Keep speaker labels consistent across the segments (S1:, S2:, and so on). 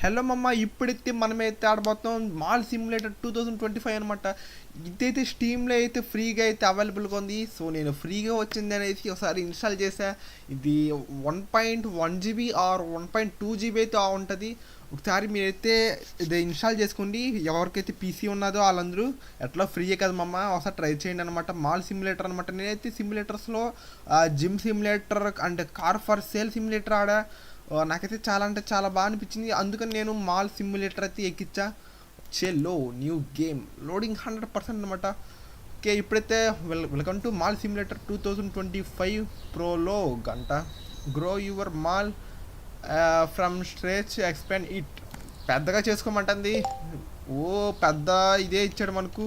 S1: Hello మమ్మ, ఇప్పుడైతే మనమైతే ఆడబోతున్నాం మాల్ సిమ్యులేటర్ 2025 అనమాట. ఇదైతే స్టీమ్లో అయితే ఫ్రీగా అయితే అవైలబుల్గా ఉంది. సో నేను ఫ్రీగా వచ్చింది అనేసి ఒకసారి ఇన్స్టాల్ చేసా. ఇది 1.1 GB ఆర్ 1.2 GB అయితే ఉంటుంది. ఒకసారి మీరైతే ఇది ఇన్స్టాల్ చేసుకోండి. ఎవరికైతే పీసీ ఉన్నదో వాళ్ళందరూ ఎట్లా ఫ్రీయే కదా మమ్మ, ఒకసారి ట్రై చేయండి అనమాట. మాల్ సిమ్యులేటర్ అనమాట. నేనైతే సిమ్యులేటర్స్లో gym simulator and car for sale simulator ఆడా. నాకైతే చాలా అంటే చాలా బాగా అనిపించింది. అందుకని నేను మాల్ సిమ్యులేటర్ అయితే ఎక్కించా. చెల్లో న్యూ గేమ్ లోడింగ్ 100% అనమాట. ఓకే, ఇప్పుడైతే వెల్కమ్ టు మాల్ సిమ్యులేటర్ 2025 ప్రోలో గంట. Grow your mall from stretch expand it. పెద్దగా చేసుకోమంటుంది. ఓ పెద్ద ఇదే ఇచ్చాడు మనకు.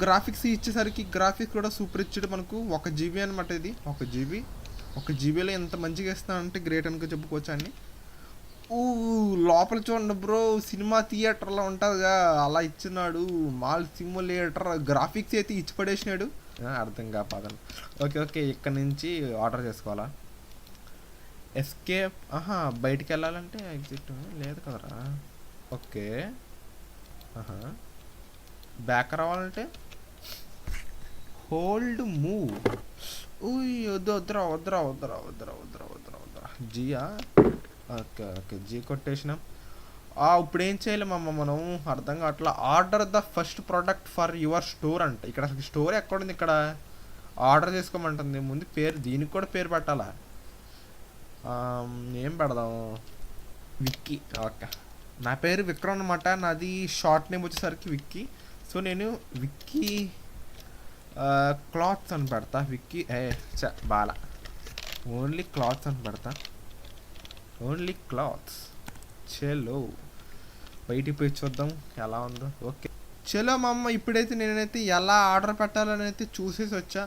S1: గ్రాఫిక్స్ ఇచ్చేసరికి గ్రాఫిక్స్ కూడా సూపర్ ఇచ్చాడు మనకు. 1 GB అనమాట. ఇది 1 GBలో ఎంత మంచిగా ఇస్తానంటే గ్రేట్ అనుకో చెప్పుకోవచ్చు అండి. లోపల చూడండి బ్రో, సినిమా థియేటర్లో ఉంటుందిగా అలా ఇచ్చినాడు. మాల్ సిమ్యులేటర్ గ్రాఫిక్స్ అయితే ఇచ్చి పడేసినాడు. అర్థం కాపాదండి. ఓకే, ఇక్కడ నుంచి ఆర్డర్ చేసుకోవాలా? ఎస్కేప్. బయటికి వెళ్ళాలంటే ఎగ్జిట్ లేదు కదరా. ఓకే, బ్యాక్ రావాలంటే హోల్డ్ మూవ్. వద్దురా. జియా. ఓకే, జీ కొట్టేసినాం. ఇప్పుడు ఏం చేయలేమమ్మ మనం, అర్థం కావట్లా. Order the first product for your store అంట. ఇక్కడ అసలు స్టోర్ ఎక్కడుంది? ఇక్కడ ఆర్డర్ చేసుకోమంటుంది. ముందు పేరు, దీనికి కూడా పేరు పెట్టాలా? ఏం పెడదాం? విక్కీ. ఓకే, నా పేరు విక్రమ్ అనమాట. నాది షార్ట్ నేమ్ వచ్చేసరికి విక్కీ. సో నేను విక్కీ క్లాత్స్ అని పెడతా. విక్కీ బాలా ఓన్లీ క్లాత్స్ అని పెడతా. Only clothes. చలో బయటికి పోయి చూద్దాం ఎలా ఉందో. ఓకే చలో మా అమ్మ, ఇప్పుడైతే నేనైతే ఎలా ఆర్డర్ పెట్టాలని అయితే చూసేసి వచ్చా.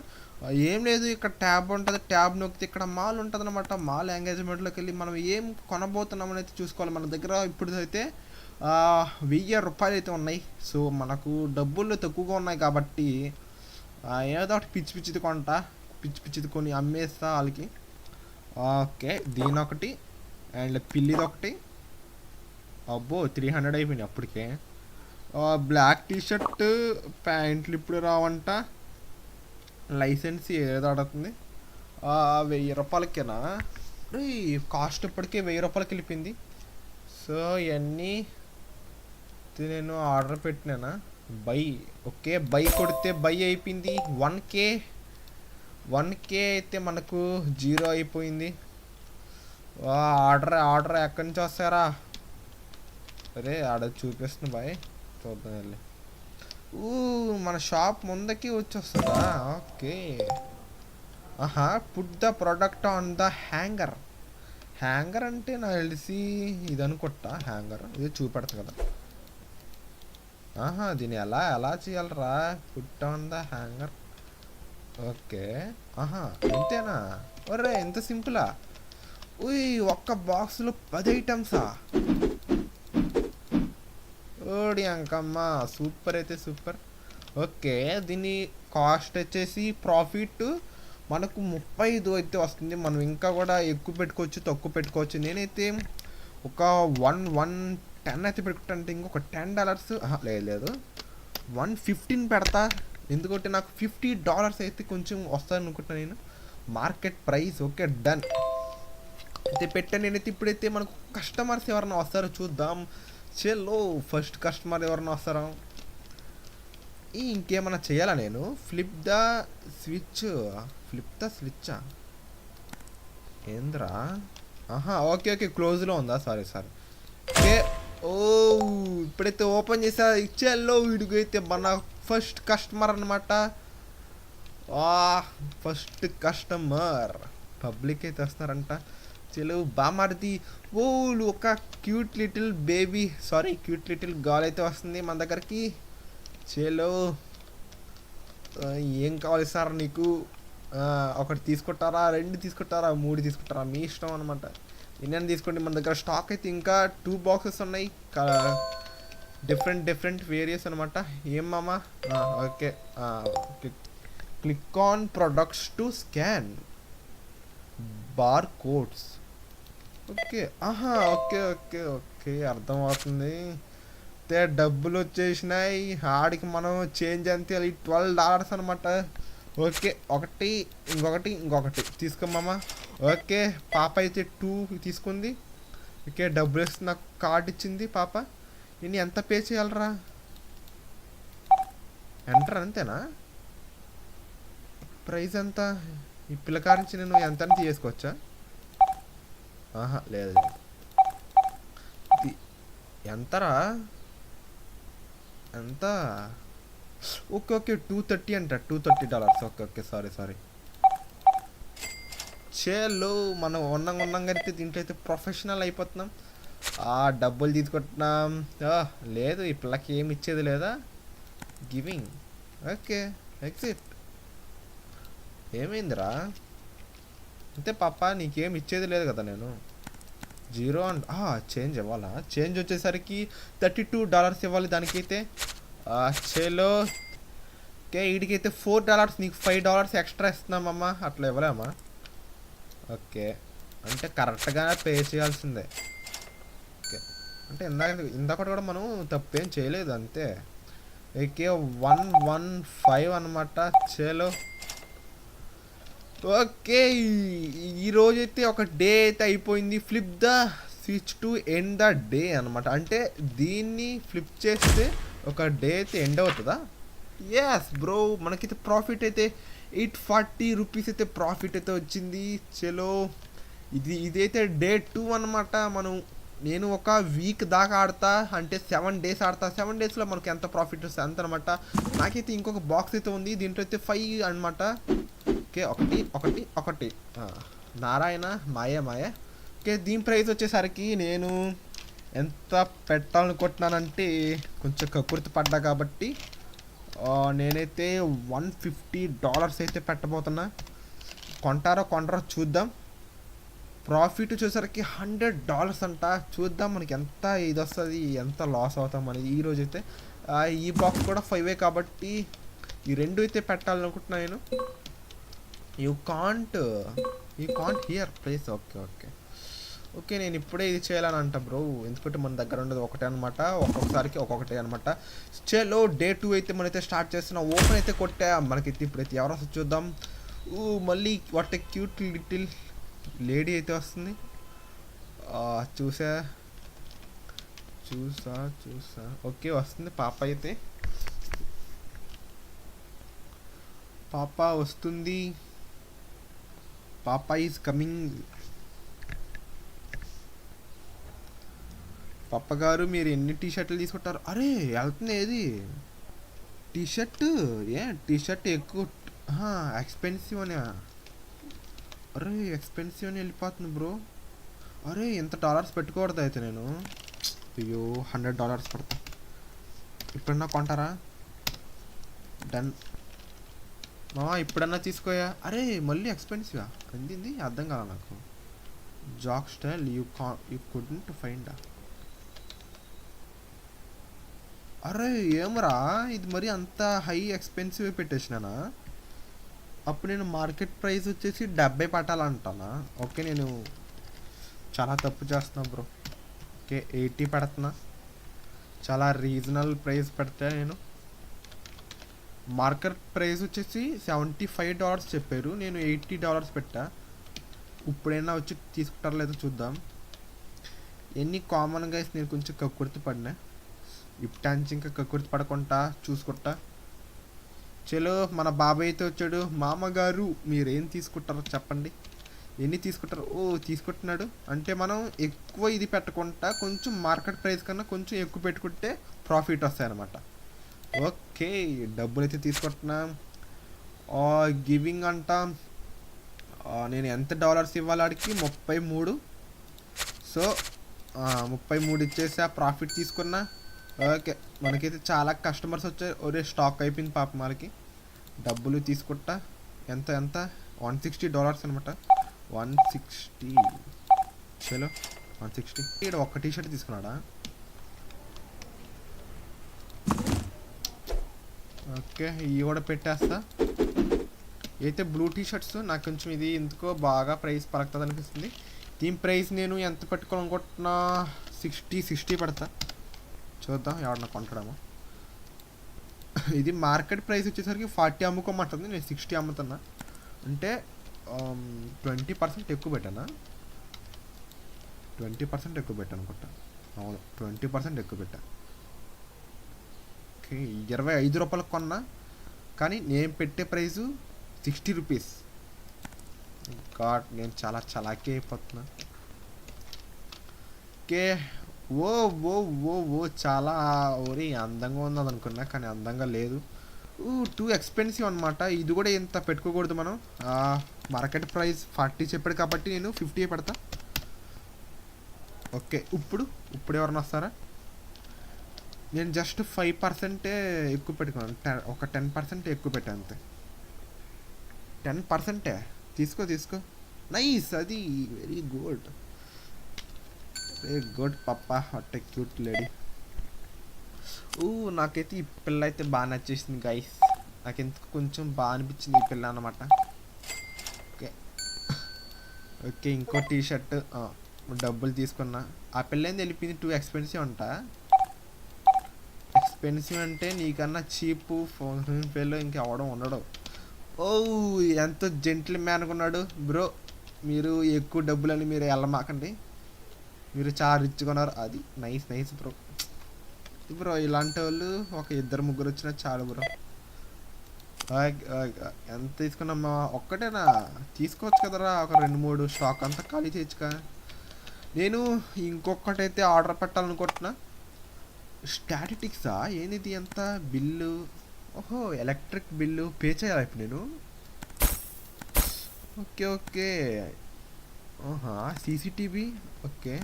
S1: ఏం లేదు, ఇక్కడ ట్యాబ్ ఉంటుంది. ట్యాబ్ నొక్కితే ఇక్కడ మాల్ ఉంటుంది అనమాట. మాల్ ఎంగేజ్మెంట్లోకి వెళ్ళి మనం ఏం కొనబోతున్నామని అయితే చూసుకోవాలి. మన దగ్గర ఇప్పుడు అయితే 1000 రూపాయలు అయితే ఉన్నాయి. సో మనకు డబ్బులు తక్కువగా ఉన్నాయి కాబట్టి ఏదో ఒకటి పిచ్చిది కొంటా. పిచ్చిది కొని అమ్మేస్తా వాళ్ళకి. ఓకే, దీనొకటి అండ్ పిల్లిది ఒకటి. అబ్బో 300 అయిపోయినాయి అప్పటికే. బ్లాక్ టీషర్ట్ ప్యాంట్లు ఇప్పుడు రావంట. లైసెన్స్ ఏదో అడుగుతుంది. 1000 రూపాయలకేనా? కాస్ట్ ఇప్పటికే 1000 రూపాయలకి వెళ్ళిపోయింది. సో ఇవన్నీ నేను ఆర్డర్ పెట్టినానా? బై. ఓకే, బై కొడితే బై అయిపోయింది. 1K అయితే మనకు 0 అయిపోయింది. ఆర్డర్ ఎక్కడి నుంచి వస్తారా? అరే ఆడ చూపిస్తుంది బాయ్, చూద్దాం వెళ్ళి. మన షాప్ ముందుకి వచ్చేస్తుందా? Okay, put the product on the hanger. Hanger అంటే నాకు తెలిసి ఇది అనుకుంటా. హ్యాంగర్ ఇది చూపెడతా కదా. దీన్ని ఎలా చేయాలరా? Put on the hanger. Okay, ఇంతేనా? ఒరే ఎంత సింపులా? ఒక్క బాక్స్లో 10 ఐటమ్సా? ఓడి అంకమ్మ, సూపర్ అయితే సూపర్. ఓకే, దీని కాస్ట్ వచ్చేసి ప్రాఫిట్ మనకు 35 అయితే వస్తుంది. మనం ఇంకా కూడా ఎక్కువ పెట్టుకోవచ్చు, తక్కువ పెట్టుకోవచ్చు. నేనైతే ఒక 110 అయితే పెట్టుకుంటే ఇంకొక $10 లేదు 115 పెడతా. ఎందుకంటే నాకు $50 అయితే కొంచెం వస్తుంది అనుకుంటున్నా నేను, మార్కెట్ ప్రైస్. ఓకే డన్ అయితే పెట్టాను నేనైతే. ఇప్పుడైతే మనకు కస్టమర్స్ ఎవరైనా వస్తారో చూద్దాం. చలో ఫస్ట్ కస్టమర్ ఎవరైనా వస్తారా? ఇంకేమైనా చేయాలా నేను? ఫ్లిప్ ద స్విచ్చా ఏంద్రా? ఓకే క్లోజ్లో ఉందా? సారీ. ఓకే, ఇప్పుడైతే ఓపెన్ చేసా. ఇచ్చేలో వీడికైతే మన ఫస్ట్ కస్టమర్ అనమాట. ఫస్ట్ కస్టమర్ పబ్లిక్ అయితే వస్తున్నారంట. చలో బామారిది. ఒక క్యూట్ లిటిల్ గర్ల్ అయితే వస్తుంది మన దగ్గరికి. చలో ఏం కావాలి సార్ నీకు? ఒకటి తీసుకుంటారా, 2 తీసుకుంటారా, 3 తీసుకుంటారా? మీ ఇష్టం అనమాట. ఎన్నైనా తీసుకోండి. మన దగ్గర స్టాక్ అయితే ఇంకా 2 బాక్సెస్ ఉన్నాయి. డిఫరెంట్ వేరియస్ అనమాట. ఏం మామా? Okay, click on products to scan bar codes. Okay okay okay, అర్థమవుతుంది. అయితే డబ్బులు వచ్చేసినాయి. ఆడికి మనం చేంజ్ అంతే $12 అనమాట. ఓకే, ఒకటి ఇంకొకటి తీసుకోమ్మా. ఓకే, పాప అయితే 2 తీసుకుంది. ఓకే, డబ్బులు వేసి నాకు కార్డు ఇచ్చింది పాప. నేను ఎంత పే చేయాలరా? ఎంటర్ అంతేనా? ప్రైస్ ఎంత? ఈ పిల్లకాడ నుంచి నేను ఎంత అని తీసుకోవచ్చా? ఆహా, లేదు. ఎంతరా? ఎంత? ఓకే ఓకే, 230 అంట. $230. Okay okay, sorry. చేలో మనం ఉన్నంగా అయితే దీంట్లో అయితే ప్రొఫెషనల్ అయిపోతున్నాం. డబ్బులు తీసుకుంటున్నాం. లేదు, ఈ పిల్లకి ఏమి ఇచ్చేది లేదా? గివింగ్. Okay, exit. ఏమైందిరా? అంతే పాప, నీకేం ఇచ్చేది లేదు కదా నేను. 0 అండ్ చేంజ్ ఇవ్వాలా? చేంజ్ వచ్చేసరికి $32 ఇవ్వాలి దానికైతే. చేలో ఓకే, వీడికైతే $4, నీకు $5 ఎక్స్ట్రా ఇస్తున్నామమ్మా. అట్లా ఇవ్వలేమా? ఓకే, అంటే కరెక్ట్గా పే చేయాల్సిందే. ఓకే, అంటే ఇందాక కూడా మనం తప్పేం చేయలేదు అంతే. ఓకే, 115 అనమాట. చేలో ఓకే, ఈరోజైతే ఒక డే అయితే అయిపోయింది. Flip the switch to end the day అనమాట. అంటే దీన్ని ఫ్లిప్ చేస్తే ఒక డే అయితే ఎండ్ అవుతుందా? ఎస్ బ్రో, మనకైతే ప్రాఫిట్ అయితే ₹840 అయితే ప్రాఫిట్ అయితే వచ్చింది. చలో, ఇదైతే డే 2 అనమాట. నేను ఒక వీక్ దాకా ఆడతా, అంటే 7 days ఆడతా. 7 daysలో మనకి ఎంత ప్రాఫిట్ వస్తుంది అంత అనమాట. నాకైతే ఇంకొక బాక్స్ అయితే ఉంది, దీంట్లో అయితే 5 అనమాట. ఓకే, ఒకటి నారాయణ మాయ. ఓకే, దీని ప్రైస్ వచ్చేసరికి నేను ఎంత పెట్టాలనుకుంటున్నానంటే కొంచెం కకుర్తి పడ్డా కాబట్టి నేనైతే $150 అయితే పెట్టబోతున్నా. కొంటారో చూద్దాం. ప్రాఫిట్ వచ్చేసరికి $100 అంట. చూద్దాం మనకి ఎంత ఇది వస్తుంది, ఎంత లాస్ అవుతాం అనేది. ఈరోజైతే ఈ బాక్స్ కూడా 5 కాబట్టి ఈ 2 అయితే పెట్టాలనుకుంటున్నాను నేను. You can't hear place. Okay, నేను ఇప్పుడే ఇది చేయాలని అంట బ్రో, ఎందుకంటే మన దగ్గర ఉండదు ఒకటే అనమాట. ఒక్కొక్కసారికి ఒక్కొక్కటే అనమాట. చలో, డే 2 అయితే మనైతే స్టార్ట్ చేస్తున్నాం. ఓపెన్ అయితే కొట్టా. మనకైతే ఇప్పుడైతే ఎవరు వస్తుంది చూద్దాం. మళ్ళీ what a cute little lady అయితే వస్తుంది. చూసా. ఓకే, వస్తుంది పాప అయితే. పాప వస్తుంది. పాప ఈజ్ కమింగ్. పప్ప గారు, మీరు ఎన్ని టీషర్ట్లు తీసుకుంటారు? అరే, వెళ్తుంది ఏది టీషర్ట్ ఎక్కువ ఎక్స్పెన్సివ్ అని. అరే, ఎక్స్పెన్సివ్ అని వెళ్ళిపోతుంది బ్రో. అరే, ఇంత $100 పెట్టుకోకూడదు అయితే నేను. అయ్యో, $100 పడతా. ఇప్పుడన్నా కొంటారా? డన్ మామా, ఇప్పుడన్నా తీసుకోయా. అరే, మళ్ళీ ఎక్స్పెన్సివా? అంది అర్థం కాదా నాకు. Jack style you couldn't find. అరే, ఏమరా ఇది మరి అంత హై ఎక్స్పెన్సివ్ పెట్టేసినానా? అప్పుడు నేను మార్కెట్ ప్రైస్ వచ్చేసి 70 పెట్టాలంటానా? ఓకే, నేను చాలా తప్పు చేస్తున్నా బ్రో. ఓకే, 80 పెడుతున్నా. చాలా రీజనల్ ప్రైస్ పెడితే నేను. మార్కెట్ ప్రైస్ వచ్చేసి $75 చెప్పారు, నేను $80 పెట్టా. ఇప్పుడైనా వచ్చి తీసుకుంటారో లేదో చూద్దాం. ఎన్ని కామన్గా నేను కొంచెం కక్కుర్తి పడినా. ఇప్పటి ఇంకా కక్కుర్తి పడకుండా చూసుకుంటా. చలో, మన బాబాయ్ అయితే వచ్చాడు. మామగారు, మీరేం తీసుకుంటారో చెప్పండి. ఎన్ని తీసుకుంటారు? తీసుకుంటున్నాడు అంటే మనం ఎక్కువ ఇది పెట్టకుండా కొంచెం మార్కెట్ ప్రైస్ కన్నా కొంచెం ఎక్కువ పెట్టుకుంటే ప్రాఫిట్ వస్తాయన్నమాట. ఓకే, డబ్బులు అయితే తీసుకుంటున్నాం. గివింగ్ అంట. నేను ఎంత $1 ఇవ్వాలి ఆడికి? 33. సో 33 ఇచ్చేసి ప్రాఫిట్ తీసుకున్నా. ఓకే, మనకైతే చాలా కస్టమర్స్ వచ్చాయి. ఒరే, స్టాక్ అయిపోయింది పాప. మనకి డబ్బులు తీసుకుంటా. ఎంత $160 అనమాట. 160. చలో, 160. ఇక్కడ ఒక్క టీషర్ట్ తీసుకున్నాడా? ఓకే, ఇవి కూడా పెట్టేస్తా. అయితే బ్లూ టీషర్ట్స్ నాకు కొంచెం ఇది ఎందుకో బాగా ప్రైస్ పలుకుతుంది అనిపిస్తుంది. దీని ప్రైస్ నేను ఎంత పెట్టుకోవాలనుకుంటున్నా? 60 పెడతా, చూద్దాం ఎవడన్నా కొంటాడేమో. ఇది మార్కెట్ ప్రైస్ వచ్చేసరికి 40 అమ్ముకోమంటుంది, నేను 60 అమ్ముతున్నా. అంటే 20% ఎక్కువ పెట్టానా? 20% ఎక్కువ పెట్టాను అనుకుంటా. అవును, 20% ఎక్కువ పెట్టా. ఓకే, 25 రూపాయలకు కొన్నా, కానీ నేను పెట్టే ప్రైజు 60 రూపీస్. గాడ్, నేను చాలా చలాకీ అయిపోతున్నా. ఓకే, ఓ ఓ ఓ ఓ చాలా ఓరి అందంగా ఉన్నది అనుకున్నా, కానీ అందంగా లేదు. టూ ఎక్స్పెన్సివ్ అనమాట. ఇది కూడా ఎంత పెట్టుకోకూడదు మనం. మార్కెట్ ప్రైస్ 40 చెప్పాడు కాబట్టి నేను 50 పెడతా. ఓకే, ఇప్పుడు ఎవరైనా వస్తారా? నేను జస్ట్ 5% ఎక్కువ పెట్టుకున్నాను, ఒక 10% ఎక్కువ పెట్టాను అంతే. 10%? తీసుకో. నైస్, అది very good. Very good papa, what a cute lady. నాకైతే ఈ పిల్ల అయితే బాగా నచ్చేసింది గైస్. నాకు ఎందుకు కొంచెం బాగా అనిపించింది ఈ పిల్ల అనమాట. ఓకే, ఇంకో టీ షర్ట్ డబ్బులు తీసుకున్నా. ఆ పిల్ల ఏంది వెళ్ళిపోయింది. 2 ఎక్స్పెన్సివ్ అంట. ఎక్స్పెన్సివ్ అంటే నీకన్నా చీప్ ఫోన్ పేలో ఇంకెవడం ఉండడు. ఎంత జెంటిల్ మ్యాన్ ఉన్నాడు బ్రో. మీరు ఎక్కువ డబ్బులని మీరు వెళ్ళమాకండి, మీరు చాలా రిచ్గా ఉన్నారు. అది నైస్ బ్రో. ఇలాంటి వాళ్ళు ఒక 2-3 వచ్చినా చాలు బ్రో. ఎంత తీసుకున్నామ్మా? ఒక్కటేనా? తీసుకోవచ్చు కదరా, ఒక 2-3 స్టాక్ అంతా ఖాళీ చేయొచ్చుగా. నేను ఇంకొకటైతే ఆర్డర్ పెట్టాలనుకుంటున్నా. స్టాటిటిక్సా ఏంది ఎంత బిల్లు? ఓహో, ఎలక్ట్రిక్ బిల్లు పే చేయాలి ఇప్పుడు నేను. Okay. CCTV. Okay,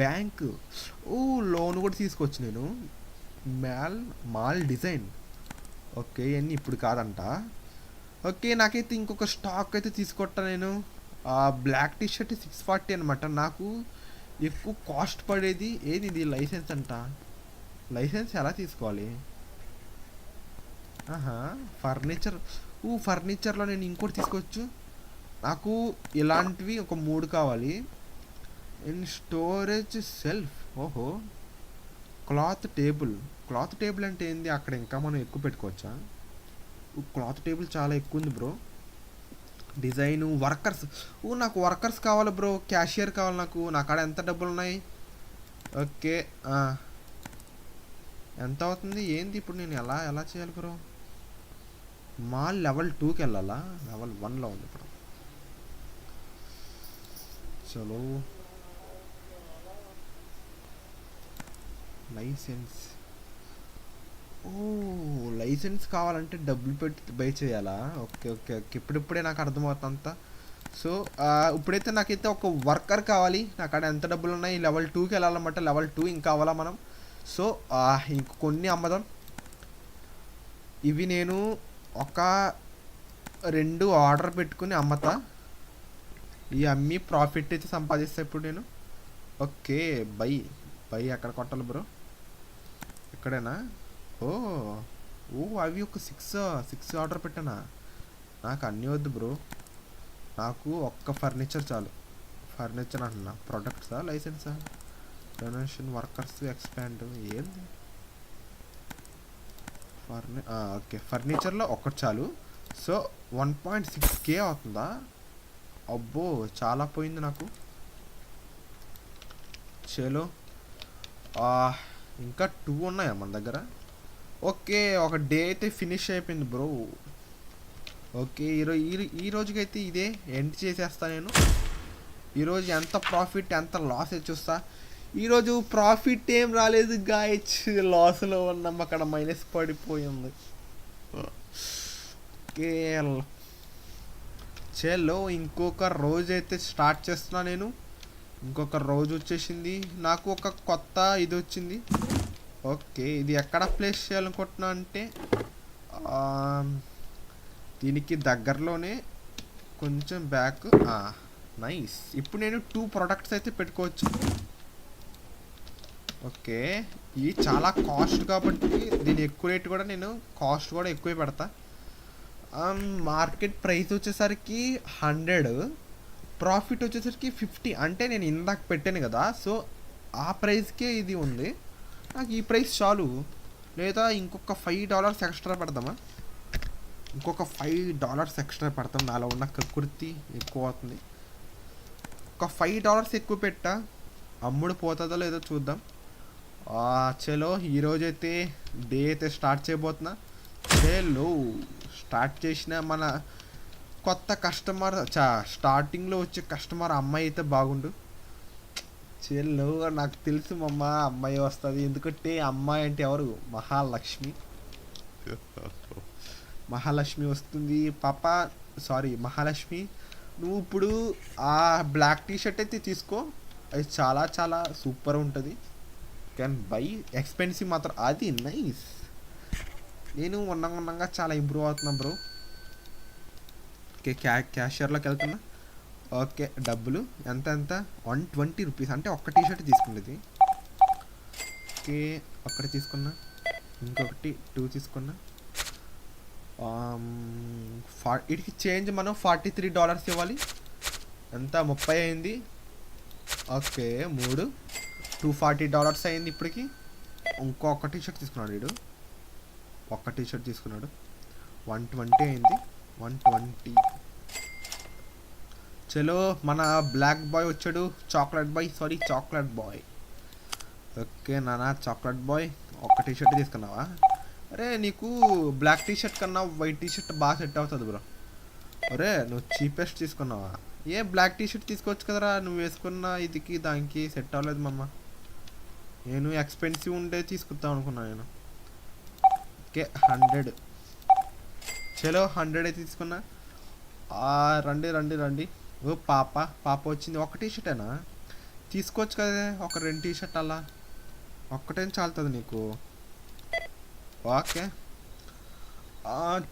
S1: bank. Loan కూడా తీసుకోవచ్చు నేను. Mall design. ఓకే, ఇవన్నీ ఇప్పుడు కాదంట. ఓకే, నాకైతే ఇంకొక స్టాక్ అయితే తీసుకొట్టా నేను. బ్లాక్ టీ షర్ట్ 640 అనమాట. నాకు ఎక్కువ కాస్ట్ పడేది ఏది, ఇది లైసెన్స్ అంట. లైసెన్స్ ఎలా తీసుకోవాలి? ఫర్నిచర్. ఫర్నిచర్లో నేను ఇంకోటి తీసుకోవచ్చు. నాకు ఇలాంటివి ఒక 3 కావాలి. In storage self. ఓహో, క్లాత్ టేబుల్ అంటే ఏంది? అక్కడ ఇంకా మనం ఎక్కువ పెట్టుకోవచ్చా? క్లాత్ టేబుల్ చాలా ఎక్కువ ఉంది బ్రో. Design, workers. నాకు వర్కర్స్ కావాలి బ్రో, క్యాషియర్ కావాలి నాకు. నా కాడ ఎంత డబ్బులు ఉన్నాయి? ఓకే, ఎంత అవుతుంది ఏంది ఇప్పుడు? నేను ఎలా చేయాలి బ్రో? మాల్ లెవెల్ 2కి వెళ్ళాలా? లెవెల్ 1లో ఉంది ఇప్పుడు. చలో, లైసెన్స్. లైసెన్స్ కావాలంటే డబ్బులు పెట్టి బై చేయాలా? ఓకే. ఇప్పుడిప్పుడే నాకు అర్థమవుతుంది అంతా. సో ఇప్పుడైతే నాకైతే ఒక వర్కర్ కావాలి. నాకు అక్కడ ఎంత డబ్బులు ఉన్నాయి? లెవెల్ 2కి వెళ్ళాలన్నమాట. లెవెల్ 2 ఇంకా కావాలా మనం. సో ఇంక కొన్ని అమ్మదాం. ఇవి నేను ఒక 2 ఆర్డర్ పెట్టుకుని అమ్మతా. ఈ అమ్మి ప్రాఫిట్ అయితే సంపాదిస్తా ఇప్పుడు నేను. ఓకే, బై ఎక్కడ కొట్టాలి బ్రో? ఇక్కడేనా? అవి ఒక 6 ఆర్డర్ పెట్టానా? నాకు అన్నీ వద్దు బ్రో, నాకు ఒక్క ఫర్నిచర్ చాలు. ఫర్నిచర్ అంటున్నా, ప్రొడక్ట్సా లైసెన్సా? డొనేషన్, వర్కర్స్, ఎక్స్పాండ్ ఏంది? ఓకే, ఫర్నిచర్లో ఒక్కటి చాలు. సో 1.6K అవుతుందా? అబ్బో, చాలా పోయింది నాకు. చలో, ఇంకా 2 ఉన్నాయా మన దగ్గర? ఓకే, ఒక డే అయితే ఫినిష్ అయిపోయింది బ్రో. ఓకే, ఈ రోజుకైతే ఇదే ఎండ్ చేసేస్తా నేను. ఈరోజు ఎంత ప్రాఫిట్ ఎంత లాస్ చూస్తా. ఈరోజు ప్రాఫిట్ ఏం రాలేదు గాయస్, లాస్లో ఉన్నాం. అక్కడ మైనస్ పడిపోయింది. ఓకే చలో, ఇంకొక రోజు అయితే స్టార్ట్ చేస్తున్నా నేను. ఇంకొక రోజు వచ్చేసింది. నాకు ఒక కొత్త ఇది వచ్చింది. ఓకే, ఇది ఎక్కడ ప్లేస్ చేయాలనుకుంటున్నా అంటే దీనికి దగ్గరలోనే కొంచెం బ్యాక్. నైస్, ఇప్పుడు నేను 2 ప్రొడక్ట్స్ అయితే పెట్టుకోవచ్చు. ఓకే, ఇవి చాలా కాస్ట్ కాబట్టి దీని ఎక్కువ రేట్ కూడా నేను కాస్ట్ కూడా ఎక్కువే పెడతా. మార్కెట్ ప్రైస్ వచ్చేసరికి 100, ప్రాఫిట్ వచ్చేసరికి 50. అంటే నేను ఇందాక పెట్టాను కదా, సో ఆ ప్రైస్కే ఇది ఉంది, నాకు ఈ ప్రైస్ చాలు. లేదా ఇంకొక $5 ఎక్స్ట్రా పెడదామా? ఇంకొక $5 ఎక్స్ట్రా పెడతాం. నాలో ఉన్న కక్కుర్తి ఎక్కువ అవుతుంది. ఒక $5 ఎక్కువ పెట్టా, అమ్ముడు పోతుందో లేదో చూద్దాం. చలో ఈరోజైతే డే అయితే స్టార్ట్ చేయబోతున్నా. చలో స్టార్ట్ చేసిన మన కొత్త కస్టమర్ స్టార్టింగ్లో వచ్చే కస్టమర్ అమ్మాయి అయితే బాగుండు. చలో నాకు తెలుసు మమ్మ అమ్మాయి వస్తుంది, ఎందుకంటే అమ్మాయి అంటే ఎవరు? మహాలక్ష్మి. మహాలక్ష్మి వస్తుంది పాప. సారీ మహాలక్ష్మి, నువ్వు ఇప్పుడు ఆ బ్లాక్ టీషర్ట్ అయితే తీసుకో, అది చాలా చాలా సూపర్ ఉంటుంది. కెన్ బై, ఎక్స్పెన్సివ్ మాత్రం, అది నైస్. నేను ఉన్నంగా చాలా ఇంప్రూవ్ అవుతున్నా బ్రో. ఓకే క్యాషియర్లోకి వెళ్తున్నా. ఓకే డబ్బులు ఎంత 120 రూపీస్, అంటే ఒక్క టీషర్ట్ తీసుకునేది. ఓకే ఒక్కటి తీసుకున్నా, ఇంకొకటి 2 తీసుకున్నా. వీటికి చేంజ్ మనం $43 ఇవ్వాలి. ఎంత 30 అయింది. ఓకే 3 $240 అయింది ఇప్పటికి. ఇంకొక టీషర్ట్ తీసుకున్నాడు వీడు, ఒక్క టీషర్ట్ తీసుకున్నాడు. 120 అయింది, 120. చలో మన బ్లాక్ బాయ్ వచ్చాడు, చాక్లెట్ బాయ్. ఓకే నానా చాక్లెట్ బాయ్, ఒక్క టీషర్ట్ తీసుకున్నావా? అరే నీకు బ్లాక్ టీషర్ట్ కన్నా వైట్ టీషర్ట్ బాగా సెట్ అవుతుంది బ్రో. అరే నువ్వు చీపెస్ట్ తీసుకున్నావా? ఏ బ్లాక్ టీషర్ట్ తీసుకోవచ్చు కదరా, నువ్వు వేసుకున్న ఇదికి దానికి సెట్ అవ్వలేదు మమ్మ. నేను ఎక్స్పెన్సివ్ ఉండే తీసుకుందాం అనుకున్నాను నేను. ఓకే 100. చలో 100 అయితే తీసుకున్నా. రండి. ఓ పాప వచ్చింది. ఒక టీషర్టేనా? తీసుకోవచ్చు కదా ఒక 2 టీషర్ట్ అలా, ఒక్కటేం చాలుతుంది నీకు. ఓకే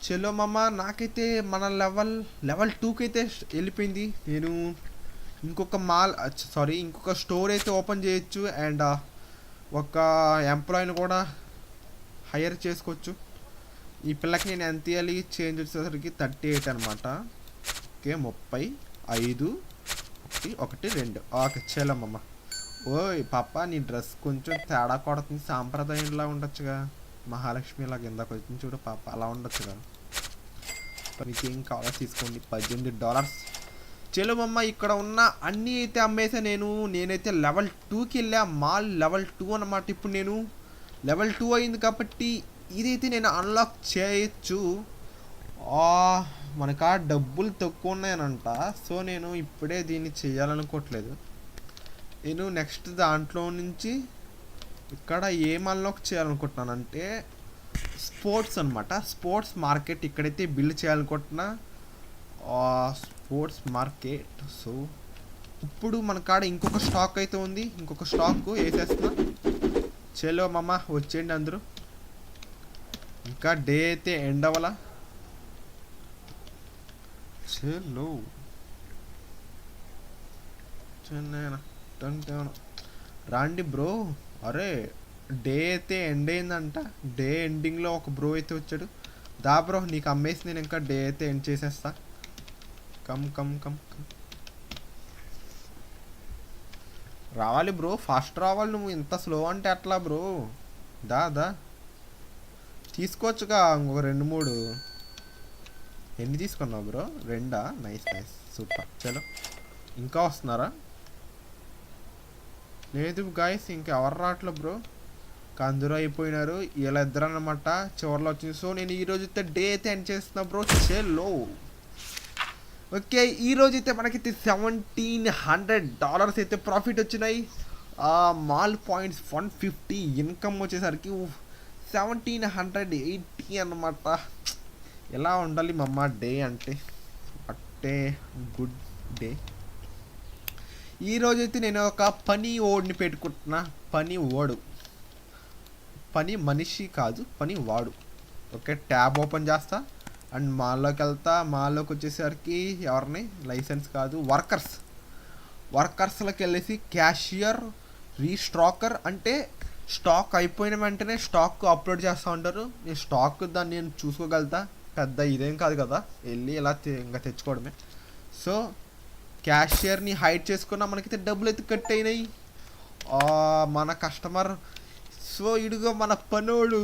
S1: చలో మమ్మ, నాకైతే మన లెవెల్ 2కి అయితే వెళ్ళిపోయింది. నేను ఇంకొక స్టోర్ అయితే ఓపెన్ చేయొచ్చు, అండ్ ఒక ఎంప్లాయీని కూడా హైర్ చేసుకోవచ్చు. ఈ పిల్లకి నేను ఎంత ఇవ్వాలి? చేంజ్ వచ్చేసరికి 38 అనమాట. ఓకే 35, 1, 2. ఓకే చలమ్మమ్మ. ఓయ్ పాప, నీ డ్రెస్ కొంచెం తేడా కొడుతుంది, సాంప్రదాయంలా ఉండొచ్చుగా, మహాలక్ష్మి లాగా. ఇందాక వచ్చింది చూడు పాప, అలా ఉండొచ్చుగా. మీకేం కావాలో తీసుకోండి. $18. చలోమమ్మ, ఇక్కడ ఉన్న అన్నీ అయితే అమ్మేసా నేనైతే లెవెల్ 2కి వెళ్ళా. మాల్ లెవెల్ 2 అనమాట. ఇప్పుడు నేను లెవెల్ 2 అయింది కాబట్టి ఇదైతే నేను అన్లాక్ చేయొచ్చు. మనకు డబ్బులు తక్కువ ఉన్నాయనంట, సో నేను ఇప్పుడే దీన్ని చేయాలనుకోవట్లేదు. నేను నెక్స్ట్ దాంట్లో నుంచి ఇక్కడ ఏం అన్లాక్ చేయాలనుకుంటున్నానంటే స్పోర్ట్స్ అనమాట. స్పోర్ట్స్ మార్కెట్ ఇక్కడైతే బిల్డ్ చేయాలనుకుంటున్నా. Sports market. సో ఇప్పుడు మన కాడ ఇంకొక స్టాక్ అయితే ఉంది, ఇంకొక స్టాక్ వేసేస్తున్నా. చలో మామ వచ్చేయండి అందరూ. ఇంకా డే అయితే ఎండ్ అవ్వాలా. చలో రాండి బ్రో. అరే డే అయితే ఎండ్ అయిందంట. డే ఎండింగ్లో ఒక బ్రో అయితే వచ్చాడు. దా బ్రో, నీకు అమ్మేసి నేను ఇంకా డే అయితే ఎండ్ చేసేస్తా. కమ్ రావాలి బ్రో, ఫాస్ట్ రావాలి. నువ్వు ఇంత స్లో అంటే ఎట్లా బ్రో? దా తీసుకోవచ్చుగా ఇంకొక 2-3. ఎన్ని తీసుకున్నావు బ్రో? 2. Nice super. చలో ఇంకా వస్తున్నారా? లేదు గాయస్, ఇంకెవరు రావట్లే బ్రో, అందరూ అయిపోయినారు. ఇలా ఇద్దరు అనమాట చివరిలో వచ్చింది. సో నేను ఈరోజు అయితే డే అయితే ఎండ్ చేస్తున్నా బ్రో. చలో ఓకే, ఈరోజు అయితే మనకైతే $1,700 అయితే ప్రాఫిట్ వచ్చినాయి. మాల్ పాయింట్స్ 150, ఇన్కమ్ వచ్చేసరికి 1,780 అన్నమాట. ఎలా ఉండాలి మమ్మ డే అంటే గుడ్ డే. ఈరోజైతే నేను ఒక పని ఓడిని పెట్టుకుంటున్నా. పని మనిషి కాదు, పని వాడు. ఓకే ట్యాబ్ ఓపెన్ చేస్తా అండ్ మాల్లోకి వెళ్తా. మాల్లోకి వచ్చేసరికి ఎవరిని, లైసెన్స్ కాదు, వర్కర్స్లోకి వెళ్ళేసి క్యాషియర్, రీస్టాకర్ అంటే స్టాక్ అయిపోయిన వెంటనే స్టాక్ అప్లోడ్ చేస్తూ ఉంటారు. నేను స్టాక్ దాన్ని నేను చూసుకోగలుగుతా, పెద్ద ఇదేం కాదు కదా, వెళ్ళి ఇలా ఇంకా తెచ్చుకోవడమే. సో క్యాషియర్ని హైడ్ చేసుకున్నా మనకైతే డబ్బులు అయితే కట్ అయినాయి. మన కస్టమర్. సో ఇడుగో మన పనోడు.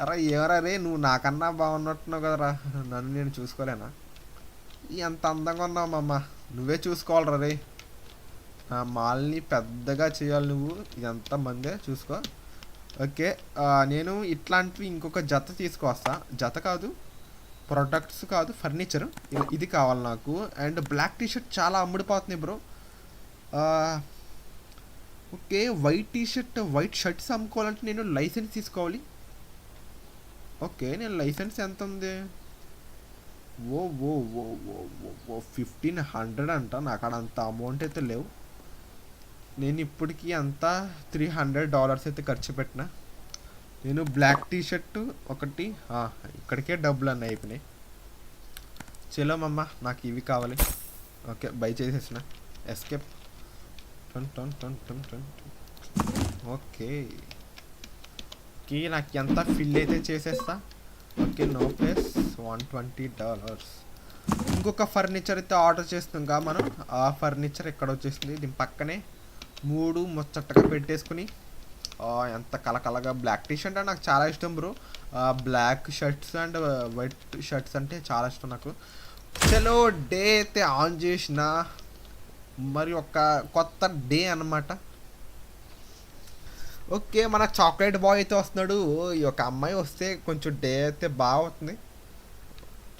S1: అరే ఎవరా రే, నువ్వు నాకన్నా బాగున్నట్టున్నావు కదరా. నన్ను నేను చూసుకోలేనా? ఎంత అందంగా ఉన్నావు మామ, నువ్వే చూసుకోవాలరా రే. నా మాల్ని పెద్దగా చేయాలి నువ్వు, ఇదంతా మందే చూసుకో. ఓకే, నేను ఇట్లాంటివి ఇంకొక జత తీసుకొస్తా. జత కాదు, ప్రొడక్ట్స్ కాదు, ఫర్నిచర్. ఇది కావాలి నాకు. అండ్ బ్లాక్ టీషర్ట్ చాలా అమ్ముడిపోతుంది బ్రో. ఓకే, వైట్ షర్ట్స్ అమ్ముకోవాలంటే నేను లైసెన్స్ తీసుకోవాలి. ఓకే, నేను లైసెన్స్ ఎంత ఉంది? ఓ ఓ ఓ ఓ ఓ ఓ 1500 అంట. నాకు అక్కడ అంత అమౌంట్ అయితే లేవు. నేను ఇప్పటికీ అంతా $300 అయితే ఖర్చు పెట్టిన. నేను బ్లాక్ టీషర్ట్ ఒకటి, ఇక్కడికే డబ్బులు అన్నీ అయిపోయినాయి. చలో మమ్మ, నాకు ఇవి కావాలి. ఓకే, బై చేసేసిన. ఎస్కేప్. ఓకే, నాకు ఎంత ఫిల్ అయితే చేసేస్తా. Okay, no place, $120. ఇంకొక ఫర్నిచర్ అయితే ఆర్డర్ చేస్తున్నాగా మనం. ఆ ఫర్నిచర్ ఎక్కడ వచ్చేసింది, దీని పక్కనే 3 ముచ్చట్టగా పెట్టేసుకుని. ఎంత కలకలగా. బ్లాక్ టీ షర్ట్ అంటే నాకు చాలా ఇష్టం bro. Black shirts and white shirts అంటే చాలా ఇష్టం నాకు. చలో, డే అయితే ఆన్ చేసిన. మరి ఒక కొత్త డే అన్నమాట. ఓకే, మన చాక్లెట్ బాయ్ అయితే వస్తున్నాడు. ఈ యొక్క అమ్మాయి వస్తే కొంచెం డే అయితే బాగుంటుంది.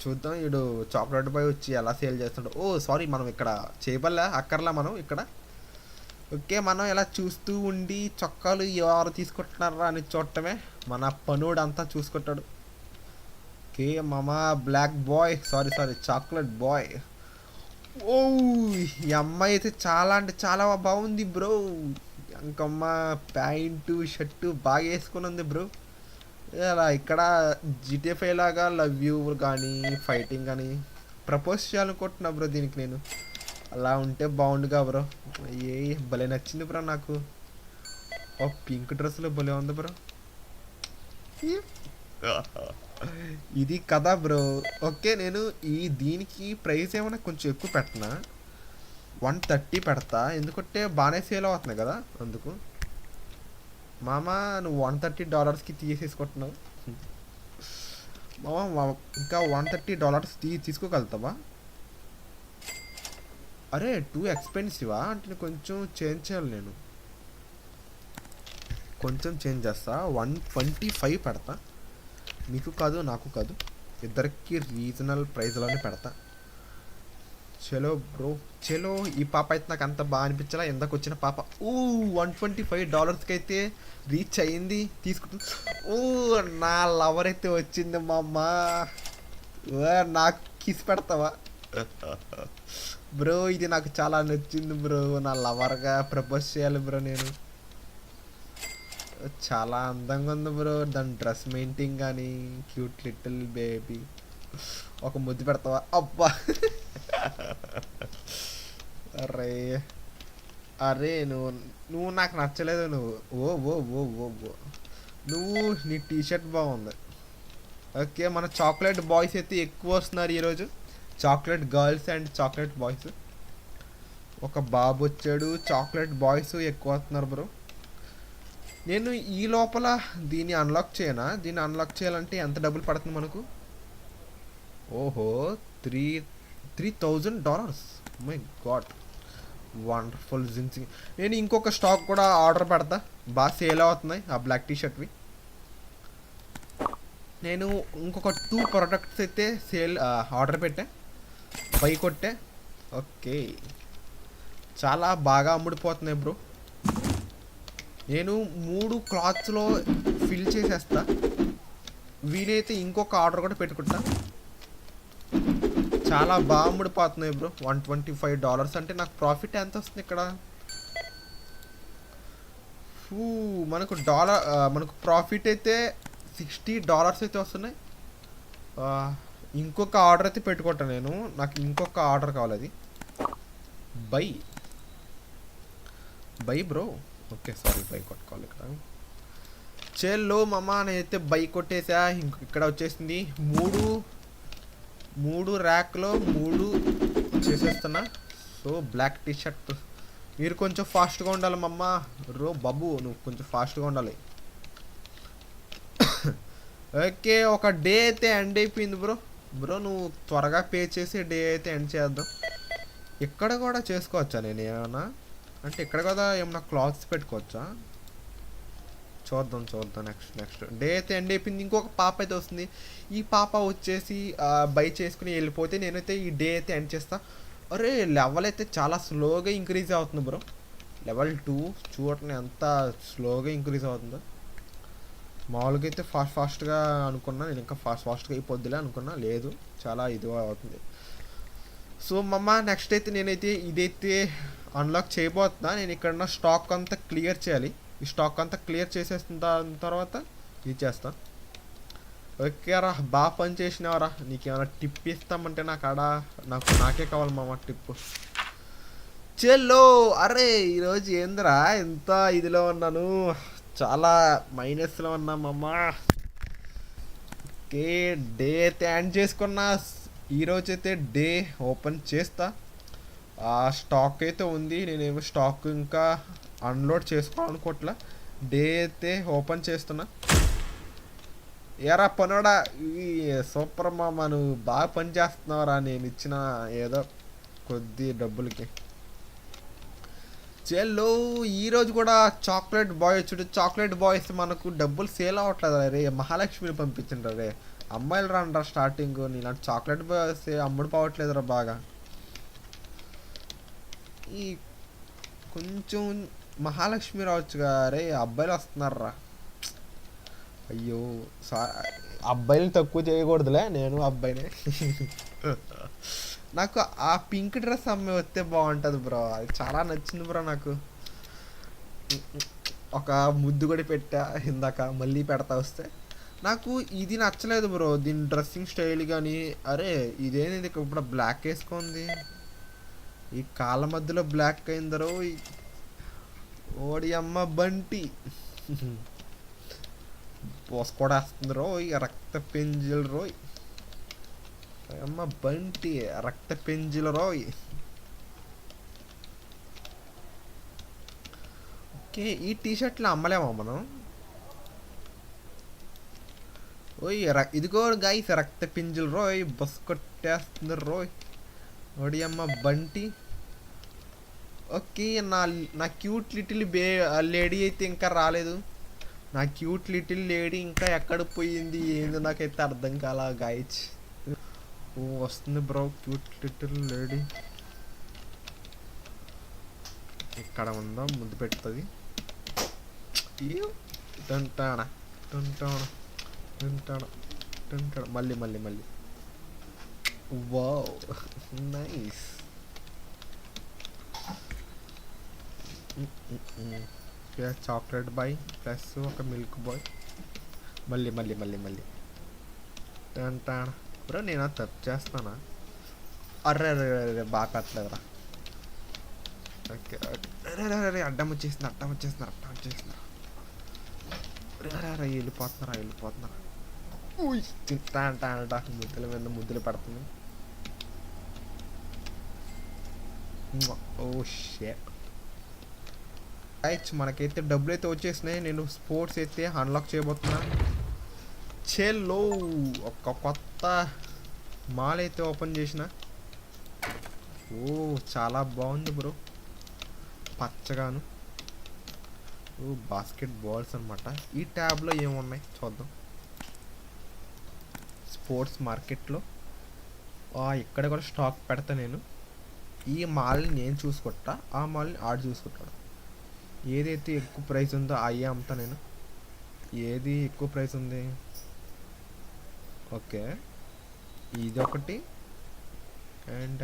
S1: చూద్దాం వీడు చాక్లెట్ బాయ్ వచ్చి ఎలా సేల్ చేస్తున్నాడు. సారీ, మనం ఇక్కడ చేయబల్లా అక్కర్లా మనం ఇక్కడ. ఓకే, మనం ఇలా చూస్తూ ఉండి చొక్కాలు ఎవరు తీసుకుంటున్నారా అని చూడటమే. మన పనుడు అంతా చూసుకుంటాడు. ఓకే మామ, black boy, sorry chocolate boy. ఈ అమ్మాయి అయితే చాలా అంటే చాలా బాగుంది బ్రో. ఇంకమ్మ ప్యాంటు షర్టు బాగా వేసుకుని ఉంది బ్రో. ఇలా ఇక్కడ GTA 5 లాగా లవ్ యూ కానీ ఫైటింగ్ కానీ ప్రపోజ్ చేయాలనుకుంటున్నా బ్రో దీనికి నేను. అలా ఉంటే బాగుండుగా బ్రో. భలే నచ్చింది బ్రో నాకు. పింక్ డ్రెస్లో భలే ఉంది బ్రో. ఇది కదా బ్రో. ఓకే, నేను దీనికి ప్రైస్ ఏమైనా కొంచెం ఎక్కువ పెట్టనా, 130 పెడతా. ఎందుకంటే బాగానే సేల్ అవుతున్నాయి కదా అందుకు. మామ, నువ్వు $130కి తీసేసుకుంటున్నావు మామ. ఇంకా $130 తీసుకోగలుగుతావా? అరే, టూ ఎక్స్పెన్సివా అంటే కొంచెం చేంజ్ చేయాలి. నేను కొంచెం చేంజ్ చేస్తా, 125 పెడతా. నీకు కాదు నాకు కాదు, ఇద్దరికి రీజనల్ ప్రైస్లోనే పెడతా. చలో బ్రో, చలో. ఈ పాప అయితే నాకు అంత బాగా అనిపించలా. ఎందాక వచ్చిన పాప $125కి అయితే రీచ్ అయ్యింది. తీసుకుంటుంది. నా లవర్ అయితే వచ్చింది మా అమ్మ. నాకు కిస్ పెడతావా బ్రో? ఇది నాకు చాలా నచ్చింది బ్రో. నా లవర్గా ప్రపోజ్ చేయాలి బ్రో నేను. చాలా అందంగా ఉంది బ్రో. దాని డ్రెస్ మెయింటింగ్ కానీ, క్యూట్ లిటిల్ బేబీ. ఒక ముద్దు పెడతావా? అబ్బా అరే అరే, నువ్వు నాకు నచ్చలేదు. నువ్వు నీ టీషర్ట్ బాగుంది. ఓకే, మన చాక్లెట్ బాయ్స్ అయితే ఎక్కువ వస్తున్నారు ఈరోజు. Chocolate girls and chocolate boys. ఒక బాబు వచ్చాడు. చాక్లెట్ బాయ్స్ ఎక్కువ వస్తున్నారు బ్రో. నేను ఈ లోపల దీన్ని అన్లాక్ చేయనా? దీన్ని అన్లాక్ చేయాలంటే ఎంత డబ్బులు పడుతుంది మనకు? ఓహో, $3,000. My God, wonderful ginseng. నేను ఇంకొక స్టాక్ కూడా ఆర్డర్ పెడతా. బాగా సేల్ అవుతున్నాయి ఆ బ్లాక్ టీషర్ట్వి. నేను ఇంకొక 2 ప్రోడక్ట్స్ అయితే ఆర్డర్ పెట్టా, బై కొట్టే. ఓకే, చాలా బాగా అమ్ముడిపోతున్నాయి బ్రో. నేను 3 క్లాత్స్లో ఫిల్ చేసేస్తా. వీలైతే ఇంకొక ఆర్డర్ కూడా పెట్టుకుంటా. చాలా బాగా అమ్ముడిపోతున్నాయి బ్రో. $125 అంటే నాకు ప్రాఫిట్ ఎంత వస్తుంది ఇక్కడ? మనకు ప్రాఫిట్ అయితే $60 అయితే వస్తున్నాయి. ఇంకొక ఆర్డర్ అయితే పెట్టుకుంటా నేను. నాకు ఇంకొక ఆర్డర్ కావాలి, అది by bro. Okay, sorry, by కొట్టుకోవాలి ఇక్కడ. చెల్లో మమ్మ, నేనైతే బై కొట్టేసా. ఇక్కడ వచ్చేసింది 3 ర్యాక్లో 3 చేసేస్తున్నా. సో బ్లాక్ టీషర్ట్ మీరు కొంచెం ఫాస్ట్గా ఉండాలి మమ్మ. బాబు నువ్వు కొంచెం ఫాస్ట్గా ఉండాలి. ఓకే, ఒక డే అయితే ఎండ్ అయిపోయింది బ్రో నువ్వు త్వరగా పే చేసి డే అయితే ఎండ్ చేద్దాం. ఇక్కడ కూడా చేసుకోవచ్చా నేను ఏమన్నా? అంటే ఇక్కడ కదా ఏమన్నా క్లాత్స్ పెట్టుకోవచ్చా? చూద్దాం. నెక్స్ట్ డే అయితే ఎండ్ అయిపోయింది. ఇంకొక పాప అయితే వస్తుంది. ఈ పాప వచ్చేసి బై చేసుకుని వెళ్ళిపోతే నేనైతే ఈ డే అయితే ఎండ్ చేస్తా. అరే లెవెల్ అయితే చాలా స్లోగా ఇంక్రీజ్ అవుతుంది బ్రో. లెవెల్ 2 చూడండి ఎంత స్లోగా ఇంక్రీజ్ అవుతుందో. మామూలుగా అయితే ఫాస్ట్గా అనుకున్నా నేను, ఇంకా ఫాస్ట్గా అయిపోద్దిలే అనుకున్నా, లేదు చాలా ఇదిగా అవుతుంది. సో మమ్మ నెక్స్ట్ అయితే నేనైతే ఇదైతే అన్లాక్ చేయబోతున్నా. నేను ఇక్కడ స్టాక్ అంతా క్లియర్ చేయాలి. ఈ స్టాక్ అంతా క్లియర్ చేసేసిన తర్వాత ఇది చేస్తా. ఓకే రా, బాగా పని చేసినావరా. నీకేమైనా టిప్ ఇస్తామంటే నాకే కావాలి మామ టిప్. చెల్లో అరే ఈరోజు ఏందిరా ఎంత ఇదిలో ఉన్నాను, చాలా మైనస్లో ఉన్నామమ్మ. ఓకే డే అయితే ఎండ్ చేసుకున్నా. ఈరోజు అయితే డే ఓపెన్ చేస్తా. స్టాక్ అయితే ఉంది, నేనేమో స్టాక్ ఇంకా అన్లోడ్ చేసుకోవాలనుకోవట్లా. డే అయితే ఓపెన్ చేస్తున్నా. ఏరా పనోడా, సూపర్ మామ నువ్వు బాగా పని చేస్తున్నావురా నేను ఇచ్చిన ఏదో కొద్ది డబ్బులకి. చెల్లో ఈరోజు కూడా చాక్లెట్ బాయ్ వచ్చాడు. చాక్లెట్ బాయ్స్ మనకు డబ్బులు సేల్ అవ్వట్లేదు రే. మహాలక్ష్మిని పంపించండి రే. అమ్మాయిలు రాండ్రా స్టార్టింగ్. నీలాంటి చాక్లెట్ బాయ్స్ అమ్ముడు పోవట్లేదురా బాగా. ఈ కొంచెం మహాలక్ష్మి రావచ్చుగా రే. అబ్బాయిలు వస్తున్నారా. అయ్యో అబ్బాయిలు తక్కువ చేయకూడదులే, నేను అబ్బాయినే. నాకు ఆ పింక్ డ్రెస్ అమ్మాయి వస్తే బాగుంటుంది బ్రో. అది చాలా నచ్చింది బ్రో నాకు. ఒక ముద్దు కూడా పెట్టా ఇందాక, మళ్ళీ పెడతా వస్తే. నాకు ఇది నచ్చలేదు బ్రో, దీని డ్రెస్సింగ్ స్టైల్ కానీ. అరే ఇదేంది ఇప్పుడు బ్లాక్ వేసుకుంది, ఈ కాళ్ళ మధ్యలో బ్లాక్ అయిందరో. ఓడి అమ్మ బంటి పోసుకోడేస్తుంది రోయ్, రక్త పెంజిల్ రోయ్. అమ్మ బంటి రక్త పెంజిల్ రోయ్. ఓకే ఈ టీషర్ట్లు అమ్మలేమా మనం? ఓయ్ ఇదిగో గైస్ రక్త పెంజిల్ రోయ్, బస్ కొట్టేస్తుంది రోయ్. ఓడి అమ్మ బంటి. ఓకే నా క్యూట్ లిటిల్ లేడీ అయితే ఇంకా రాలేదు. నా క్యూట్ లిటిల్ లేడీ ఇంకా ఎక్కడ పోయింది ఏంది నాకైతే అర్థం కాలా గైస్. ఓ వస్తుంది బ్రో క్యూట్ లిటిల్ లేడీ. ఇక్కడ ఉందా ముద్దు పెడుతుంది. మళ్ళీ wow nice. Chocolate boy plus ఒక మిల్క్ బాయ్. మళ్ళీ బ్రో నేను తప్పు చేస్తానా? అర్రే బాగా పెట్టలేదురా. ఓకే అడ్డం వచ్చేస్తున్నారు. వెళ్ళిపోతున్నారా. తింటా అంట ముద్దుల మీద ముద్దులు పడుతుంది. Oh shit. మనకైతే డబ్బులు అయితే వచ్చేసినాయి. నేను స్పోర్ట్స్ అయితే అన్లాక్ చేయబోతున్నా. చెల్లో ఒక కొత్త మాల్ అయితే ఓపెన్ చేసిన. ఓ చాలా బాగుంది బ్రో, పచ్చగాను. ఓ బాస్కెట్ బాల్స్ అనమాట. ఈ ట్యాబ్లో ఏమున్నాయి చూద్దాం. స్పోర్ట్స్ మార్కెట్లో ఇక్కడ కూడా స్టాక్ పెడతా నేను. ఈ మాల్ని నేను చూసుకుంటా, ఆ మాల్ని ఆడు చూసుకుంటాడు. ఏదైతే ఎక్కువ ప్రైస్ ఉందో అయ్యే అమ్ముతా నేను. ఏది ఎక్కువ ప్రైస్ ఉంది? ఓకే ఇది ఒకటి అండ్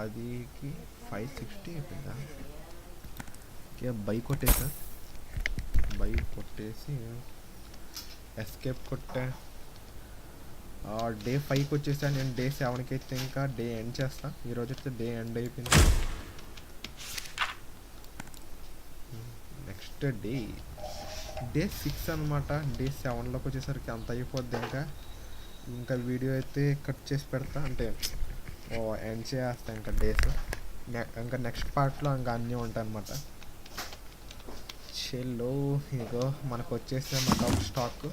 S1: అదికి 560 అయిపోయిందా? ఓకే బై కొట్టేసి ఎస్కేప్ కొట్టా. డే 5కి వచ్చేసా నేను. డే 7కి అయితే ఇంకా డే ఎండ్ చేస్తా. ఈరోజు అయితే డే ఎండ్ అయిపోయింది. నెక్స్ట్ డే 6 అనమాట. డే 7లోకి వచ్చేసరికి అంత అయిపోద్ది. ఇంకా వీడియో అయితే కట్ చేసి పెడతా, అంటే ఎండ్ చేస్తా ఇంకా డేస్. ఇంకా నెక్స్ట్ పార్ట్లో ఇంకా అన్నీ ఉంటాయి అన్నమాట. చెల్లో ఇగో మనకు వచ్చేసిన మన stock.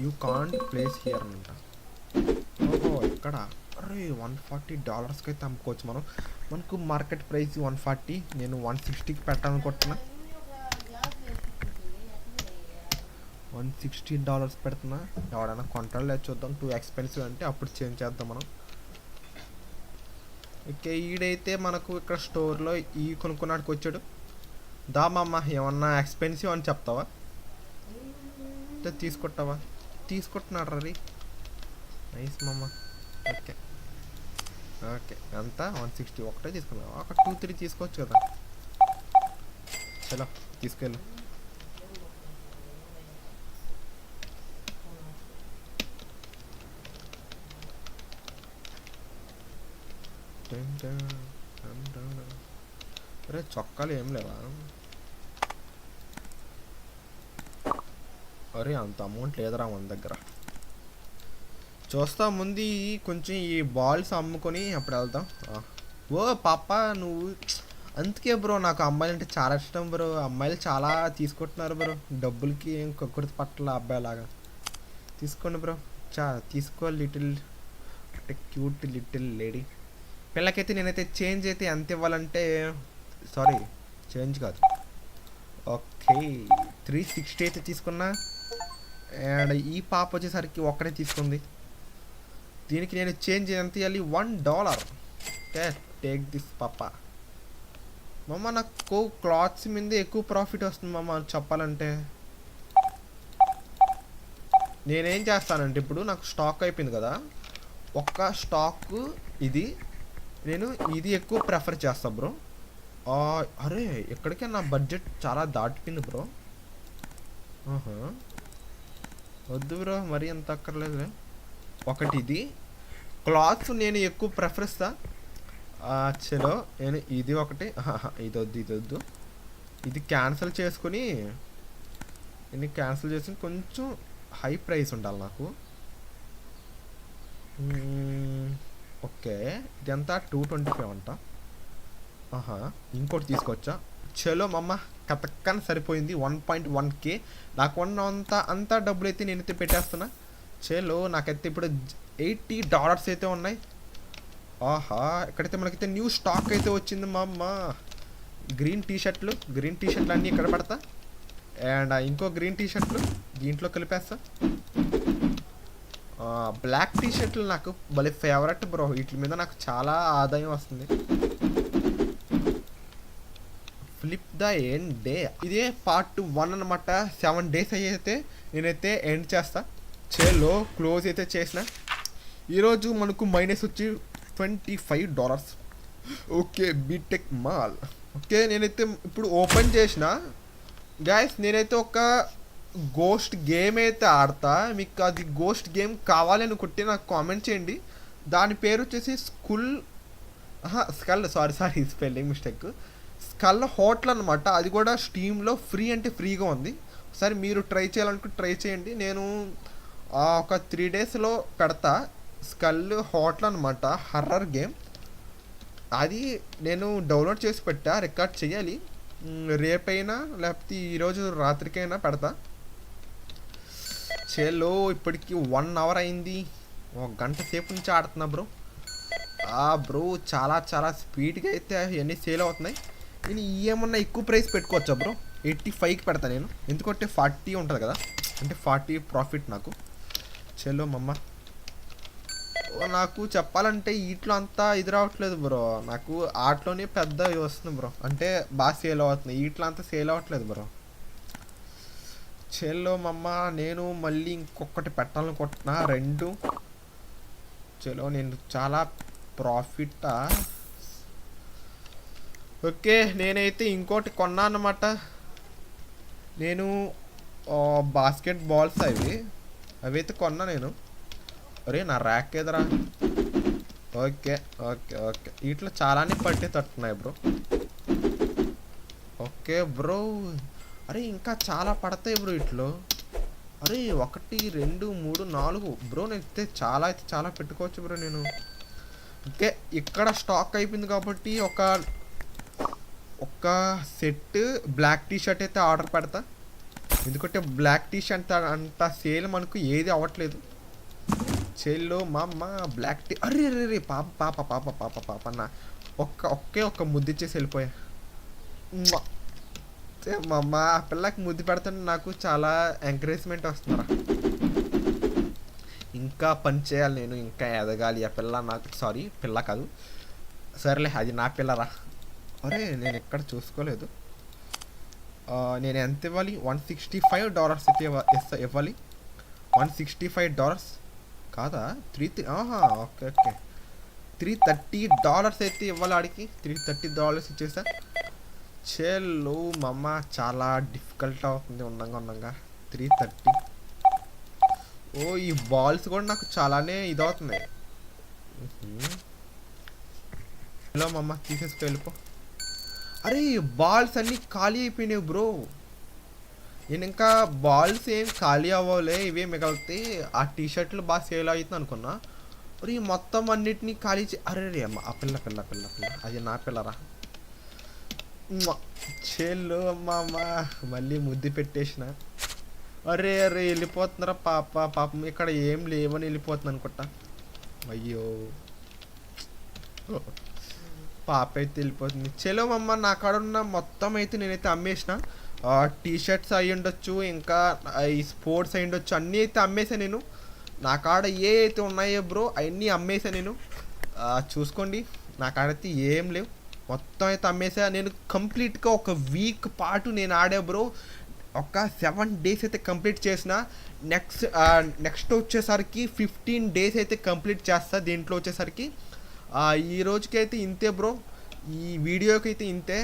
S1: You can't place here అంట. ఓహో ఇక్కడ అరే $140కి అయితే అమ్ముకోవచ్చు మనం. మనకు మార్కెట్ ప్రైస్ 140, నేను 160కి పెట్టాలనుకుంటున్నా. $160 పెడుతున్నా. ఎవడైనా కొంటాడు లేదు చూద్దాం. టూ ఎక్స్పెన్సివ్ అంటే అప్పుడు చేంజ్ చేద్దాం మనం. ఓకే ఈడైతే మనకు ఇక్కడ స్టోర్లో ఈ కొనుక్కున్నాడికి వచ్చాడు. దామమ్మ ఏమన్నా ఎక్స్పెన్సివ్ అని చెప్తావా? తీసుకుంటావా? తీసుకుంటున్నాడు రీ. నైస్ మమ్మ. ఓకే ఓకే ఎంత 160 ఒకటే తీసుకున్నావు. ఒక 2-3 తీసుకోవచ్చు కదా. చలో తీసుకెళ్ళు. అరే చొక్కాలు ఏం లేవా? అరే అంత అమౌంట్ లేదురా మన దగ్గర. చూస్తా ముందు కొంచెం ఈ బాల్స్ అమ్ముకొని అప్పుడు వెళ్తాం. ఓ పాప నువ్వు అందుకే బ్రో నాకు అమ్మాయిలు అంటే చాలా ఇష్టం బ్రో. అమ్మాయిలు చాలా తీసుకుంటున్నారు బ్రో డబ్బులకి. ఏం కొక్కుడు పట్ల అబ్బాయిలాగా తీసుకోండి బ్రో. తీసుకో లిటిల్ క్యూట్ లిటిల్ లేడీ. పిల్లకైతే నేనైతే చేంజ్ అయితే ఎంత ఇవ్వాలంటే సారీ చేంజ్ కాదు. ఓకే 360 అయితే తీసుకున్నా. అండ్ ఈ పాప వచ్చేసరికి ఒక్కడే తీసుకుంది. దీనికి నేను చేంజ్ ఎంత ఇవ్వాలి? $1. ఓకే టేక్ దిస్ పాప. మమ్మ నాకు క్లాత్స్ మీద ఎక్కువ ప్రాఫిట్ వస్తుంది మమ్మ చెప్పాలంటే. నేనేం చేస్తానంటే ఇప్పుడు నాకు స్టాక్ అయిపోయింది కదా, ఒక్క స్టాక్ ఇది నేను ఇది ఎక్కువ ప్రిఫర్ చేస్తా బ్రో. అరే ఎక్కడికే నా బడ్జెట్ చాలా దాటిపోయింది బ్రో. వద్దు బ్రో మరీ అంత అక్కర్లేదు. ఒకటి ఇది క్లాత్స్ నేను ఎక్కువ ప్రిఫర్ ఇస్తా. చలో నేను ఇది ఒకటి ఇది వద్దు. ఇది క్యాన్సిల్ చేసుకుని కొంచెం హై ప్రైస్ ఉండాలి నాకు. ఓకే ఇదంతా 225 అంట. ఇంకోటి తీసుకొచ్చా. చలో మమ్మ కతక్కని సరిపోయింది. 1.1K నాకు అంతా డబ్బులు అయితే నేనైతే పెట్టేస్తున్నా. చలో నాకైతే ఇప్పుడు $80 అయితే ఉన్నాయి. ఇక్కడైతే మనకైతే న్యూ స్టాక్ అయితే వచ్చింది మా అమ్మ. గ్రీన్ టీషర్ట్లు అన్నీ ఇక్కడ పెడతా. అండ్ ఇంకో గ్రీన్ టీషర్ట్లు దీంట్లో కలిపేస్తా. బ్లాక్ టీషర్ట్లు నాకు భలే ఫేవరెట్ బ్రో. వీటి మీద నాకు చాలా ఆదాయం వస్తుంది. ఫ్లిప్ ద ఎండ్ డే ఇదే పార్ట్ 1 అనమాట. 7 days అయితే నేనైతే ఎండ్ చేస్తా. చలో క్లోజ్ అయితే చేసిన. ఈరోజు మనకు మైనస్ వచ్చి $25. Okay BTech mall. ఓకే నేనైతే ఇప్పుడు ఓపెన్ చేసిన గైస్. నేనైతే ఒక గోస్ట్ గేమ్ అయితే ఆడతా. మీకు అది గోస్ట్ గేమ్ కావాలనుకుంటే నాకు కామెంట్ చేయండి. దాని పేరు వచ్చేసి skull sorry spelling mistake. Skull hotel అనమాట. అది కూడా స్టీమ్లో ఫ్రీ అంటే ఫ్రీగా ఉంది. ఒకసారి మీరు ట్రై చేయాలనుకుంటే ట్రై చేయండి. నేను ఒక 3 daysలో పెడతా. స్కల్ హోటల్ అనమాట హర్రర్ గేమ్. అది నేను డౌన్లోడ్ చేసి పెట్టా. రికార్డ్ చేయాలి. రేపైనా లేకపోతే ఈరోజు రాత్రికైనా పెడతా. చలో ఇప్పటికి 1 hour అయింది. 1 గంట సేపు నుంచి ఆడుతున్నా బ్రో. బ్రో చాలా స్పీడ్గా అయితే ఇవన్నీ సేల్ అవుతున్నాయి. నేను ఏమన్నా ఎక్కువ ప్రైస్ పెట్టుకోవచ్చా బ్రో? 85కి పెడతా నేను. ఎందుకంటే 40 ఉంటుంది కదా, అంటే 40 ప్రాఫిట్ నాకు. చలో మమ్మ. నాకు చెప్పాలంటే వీటిలో అంతా ఇది రావట్లేదు బ్రో. నాకు ఆటలోనే పెద్ద వస్తుంది బ్రో. అంటే బాగా సేల్ అవుతుంది. వీటిలో అంతా సేల్ అవ్వట్లేదు బ్రో. చలో మమ్మ నేను మళ్ళీ ఇంకొకటి పెట్టాలనుకుంటున్నా 2. చలో నేను చాలా ప్రాఫిట్. ఓకే నేనైతే ఇంకోటి కొన్నా అన్నమాట. నేను బాస్కెట్ బాల్స్ అవైతే కొన్నా నేను. అరే నా ర్యాక్ ఎదురా. ఓకే వీటిలో చాలానే పట్టి తట్టున్నాయి బ్రో. Okay bro. అరే ఇంకా చాలా పడతాయి బ్రో వీటిలో. అరే 1 2 3 4 బ్రో. నేను చాలా పెట్టుకోవచ్చు బ్రో. నేను ఓకే, ఇక్కడ స్టాక్ అయిపోయింది కాబట్టి ఒక సెట్ బ్లాక్ టీ షర్ట్ అయితే ఆర్డర్ పెడతా. ఎందుకంటే బ్లాక్ టీ షర్ట్ అంత సేల్ మనకు ఏది అవ్వట్లేదు. సేల్లో మా అమ్మ బ్లాక్ టీ. అరే రే రే పాప పాప పాప పాప పాప అన్న ఒక్క ముద్దు ఇచ్చేసి వెళ్ళిపోయా. మా అమ్మ ఆ పిల్లకి ముద్దు పెడతాను, నాకు చాలా ఎంకరేజ్మెంట్ వస్తుందిరా. ఇంకా పని చేయాలి నేను, ఇంకా ఎదగాలి. ఆ పిల్ల నాకు, సారీ పిల్ల కాదు, సరేలే అది నా పిల్లరా. అరే నేను ఎక్కడ చూసుకోలేదు. నేను ఎంత ఇవ్వాలి? $165 అయితే ఇవ్వాలి. $165 కాదా? ఓకే ఓకే, $330 అయితే ఇవ్వాలి ఆడికి. $330 ఇచ్చేసా. చేలో మా అమ్మ చాలా డిఫికల్ట్ అవుతుంది ఉండంగా 330. ఓ ఈ బాల్స్ కూడా నాకు చాలానే ఇదవుతున్నాయి. హలో మా అమ్మ తీసేసుకు వెళ్ళిపో. అరే బాల్స్ అన్నీ ఖాళీ అయిపోయినాయి బ్రో. నేను ఇంకా బాల్స్ ఏం ఖాళీ అవ్వలే, ఇవే మిగులుతాయి. ఆ టీ షర్ట్లు బాగా సేల్ అవుతుంది అనుకున్నా. మరి మొత్తం అన్నిటినీ ఖాళీ అరే రే అమ్మ ఆ పిల్ల పిల్ల పిల్ల పిల్ల అది నా పిల్లరా. చేళ్ళు అమ్మ మళ్ళీ ముద్దు పెట్టేసిన. అరే అరే వెళ్ళిపోతున్నారా పాపం ఇక్కడ ఏం లేవని వెళ్ళిపోతుంది అనుకుంటా. అయ్యో పాప అయితే వెళ్ళిపోతుంది. చలో అమ్మ నా కాడ ఉన్న మొత్తం అయితే నేనైతే అమ్మేసిన. టీ షర్ట్స్ అయి ఉండొచ్చు, ఇంకా ఈ స్పోర్ట్స్ అయి ఉండొచ్చు, అన్నీ అయితే అమ్మేసాను నేను. నా కాడ ఏ అయితే ఉన్నాయో బ్రో అవన్నీ అమ్మేసాను నేను. చూసుకోండి నా కాడైతే ఏం లేవు, మొత్తం అయితే అమ్మేసా నేను. కంప్లీట్గా ఒక వీక్ పాటు నేను ఆడా బ్రో. ఒక 7 days అయితే కంప్లీట్ చేసిన. నెక్స్ట్ వచ్చేసరికి 15 days అయితే కంప్లీట్ చేస్తా. దీంట్లో వచ్చేసరికి ఈ రోజుకి అయితే ఇంతే బ్రో, ఈ వీడియోకి అయితే ఇంతే.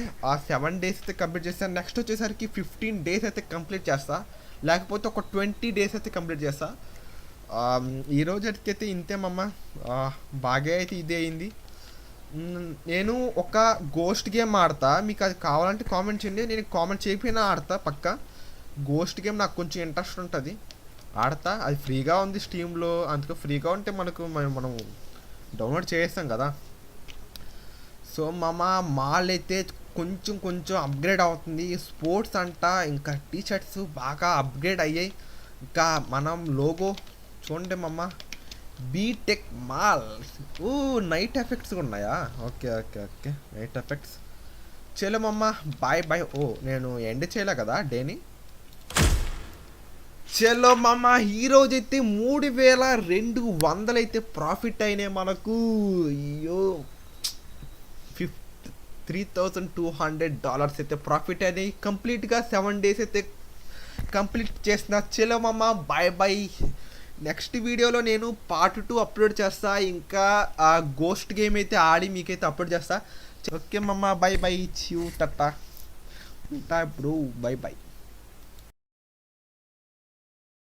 S1: 7 days అయితే కంప్లీట్ చేస్తాను. నెక్స్ట్ వచ్చేసరికి 15 days అయితే కంప్లీట్ చేస్తా, లేకపోతే ఒక 20 days అయితే కంప్లీట్ చేస్తా. ఈ రోజుకైతే ఇంతే మమ్మ. బాగా అయితే ఇదే అయింది. నేను ఒక గోస్ట్ గేమ్ ఆడతా, మీకు అది కావాలంటే కామెంట్ చేయండి. నేను కామెంట్ చేయకపోయినా ఆడతా పక్కా. గోస్ట్ గేమ్ నాకు కొంచెం ఇంట్రెస్ట్ ఉంటుంది, ఆడతా. అది ఫ్రీగా ఉంది స్టీమ్లో, అందుకే ఫ్రీగా ఉంటే మనం డౌన్లోడ్ చేస్తాం కదా. సో మాల్ అయితే కొంచెం అప్గ్రేడ్ అవుతుంది. స్పోర్ట్స్ అంట ఇంకా టీ షర్ట్స్ బాగా అప్గ్రేడ్ అయ్యాయి. ఇంకా మనం లోగో చూడండి బీటెక్ మాల్. నైట్ ఎఫెక్ట్స్ ఉన్నాయా? Okay night effects. చలో బాయ్. నేను ఎండ్ చేయలే కదా డేని. చలో ఈరోజైతే 3200 అయితే ప్రాఫిట్ అయినాయి మనకు. అయ్యో $3,200 అయితే ప్రాఫిట్ అయినాయి. కంప్లీట్గా 7 days అయితే కంప్లీట్ చేసిన. చలో బాయ్. నెక్స్ట్ వీడియోలో నేను పార్ట్ 2 అప్లోడ్ చేస్తా. ఇంకా ఆ గోస్ట్ గేమ్ అయితే ఆడి మీకైతే అప్లోడ్ చేస్తా. Okay bye. చూ టట్టా ఉంటా బ్రో, బాయ్.